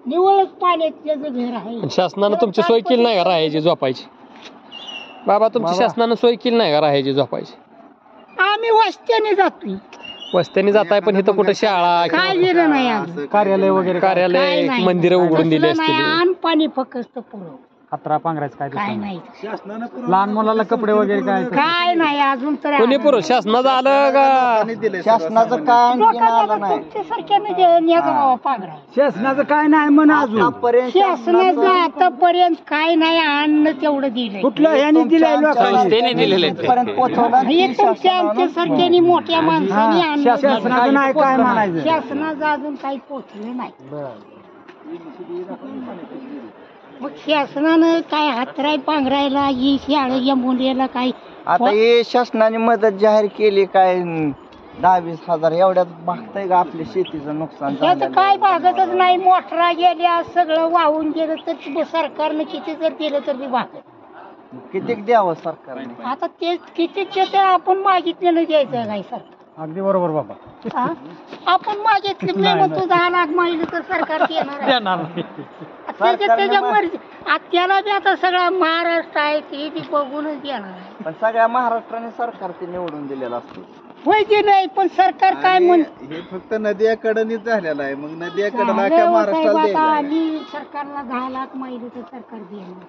निवळच पाण्यात त्याचं घर आहे. शासनानं तुमची सोय केली नाही का राहायची झोपायची? बाबा तुमची शासनानं सोय केली नाही का राहायची झोपायची? आम्ही वस्त्याने जातोय. वस्त्याने जाताय पण इथं कुठं शाळा काय गेलं नाही अजून. कार्यालय वगैरे कार्यालय मंदिरं उघडून दिली असतील. आणि पाणी फक्त पुरव हातरा पांघरायचं काय नाही. लहान मुलाला कपडे वगैरे काय नाही अजून तर. कोणी पुरव शासनाचं आलं का? शासनाचं काय आलं नाही. शासनाचं काय नाही म्हण अजून. शासनाचं आतापर्यंत काय नाही अन्न तेवढं दिलंय. कुठलं ह्याने दिलंय संस्थेने दिलेलं आहे. हे तुमच्या आमच्या सारख्यानी मोठ्या माणसाने आणलं. शासनाचं नाही काय म्हणायचं. शासनाचं अजून काही पोचलं नाही. मग शासनानं काय हातराय पांघरायला ही शाळा या मुलीला काय आता हे शासनाने मदत जाहीर केली काय 10-20 हजार एवढ्यात भागतंय का आपल्या शेतीचं नुकसान त्याचं काय भागतच नाही. मोटरा गेल्या सगळं वाहून गेलं तर सरकारनं किती जर दिलं तर ते भागत. कितीक द्यावं सरकारने. आता ते किती ते आपण मागितलेलं द्यायचं काय सरकार. अगदी बरोबर बाबा. आपण मागितलं मी म्हणतो 10 लाख मागितलं तर सरकार देणार आहे. त्याच्या मर्जी. त्याला बी आता सगळा महाराष्ट्र आहे ते बी बघूनच देणार आहे. पण सगळ्या महाराष्ट्राने सरकार ते निवडून दिलेलं असतं. होय ते नाही पण सरकार काय म्हण. हे फक्त नदीकडनीच झालेलं आहे. मग नदीकडे महाराष्ट्राला द्यायचं. आम्ही सरकारला 10 लाख मागितलं तर सरकार देणार.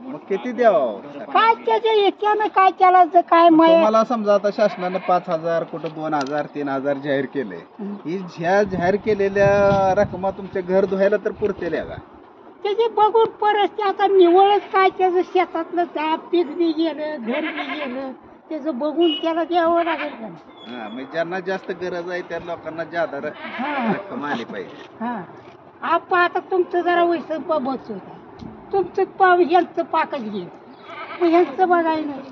मग किती द्यावं? काय त्याच्या याच्यानं काय त्याला काय मला समजा आता शासनानं 5,000 कुठं 2,000 3,000 जाहीर केले. ही ह्या जाहीर केलेल्या रकमा तुमच्या घर धुवायला तर पुरतील का? त्याची बघून परत आता निवळच काय त्याचं शेतातलं पीक बी गेलं घर बी गेलं त्याचं बघून त्याला द्यावं लागेल का. म्हणजे ज्यांना जास्त गरज आहे त्या लोकांना जादा रक्कम आली पाहिजे. आपण आता तुमचं जरा वैस बघतो तुमचं यांचं पाकच घे मग यांचं बघाय नाही.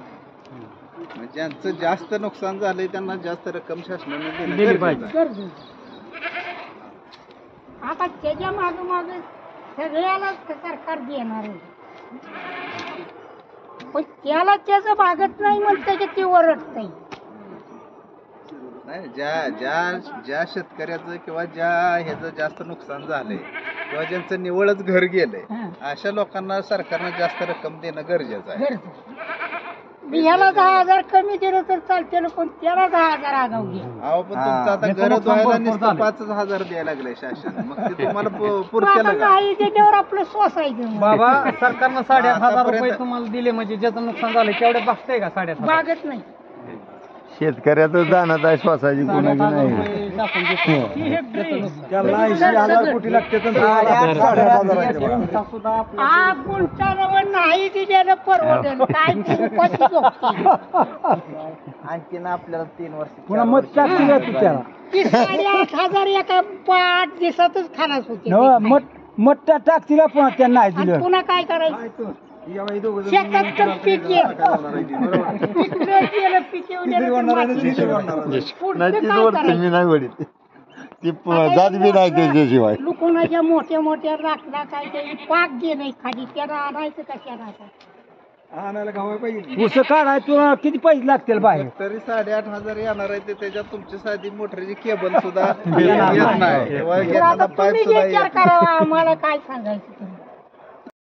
ज्यांचं जास्त नुकसान झालंय त्यांना जास्त रक्कम शासनाने दिली पाहिजे. गरजेचं. आता त्याच्या माग माग सगळ्यालाच सरकार देणार आहे. पण त्याला त्याचं भागत नाही म्हणून त्याच्यात ते ओरडत नाही. ज्या शेतकऱ्याचं किंवा ज्या ह्याचं जास्त नुकसान झालंय किंवा ज्यांचं निवळच घर गेलंय अशा लोकांना सरकारनं जास्त रक्कम देणं गरजेचं आहे. ह्याला 10,000 कमी दिलं तर चालते पण त्याला 10,000 आगाऊ घे. अहो पण तुमचं आता घर धुवायला नुसतं 5,000 द्यायला लागलंय शासन. मग ते तुम्हाला पुरतेलं का? नाही त्याच्यावर आपलं सोसायचं बाबा सरकारनं 8,500 रुपये तुम्हाला दिले म्हणजे ज्याचं नुकसान झालं तेवढे भागतंय का? 8,500 भागत नाही. शेतकऱ्याचं जाणत आहे श्वासाची कोणाची नाही. त्याला 80,000 कोटी लागते नाही दिलेलं परवडेल काय आणखीन आपल्याला 3 वर्ष पुन्हा मत टाकतील त्याला. 8,500 एका 8 दिवसातच खानास होते. मत टाकतील पुन्हा त्यांना नाही दिलं. पुन्हा काय करायचं. शेतात तर पीक गेलं पीक त्याच्याशिवाय लुकुणाच्या मोठ्या मोठ्या राखला काय पाक गेलं खाली त्याला आणायचं कशाला. आणायला गावा पाहिजे. ऊस काढाय तुला किती पैसे लागतील बाहेर. तरी 8,500 येणार आहे. त्याच्यात तुमची साधी मोटरची केबल सुद्धा येत नाही. तुम्ही विचार करावा आम्हाला काय सांगायचं.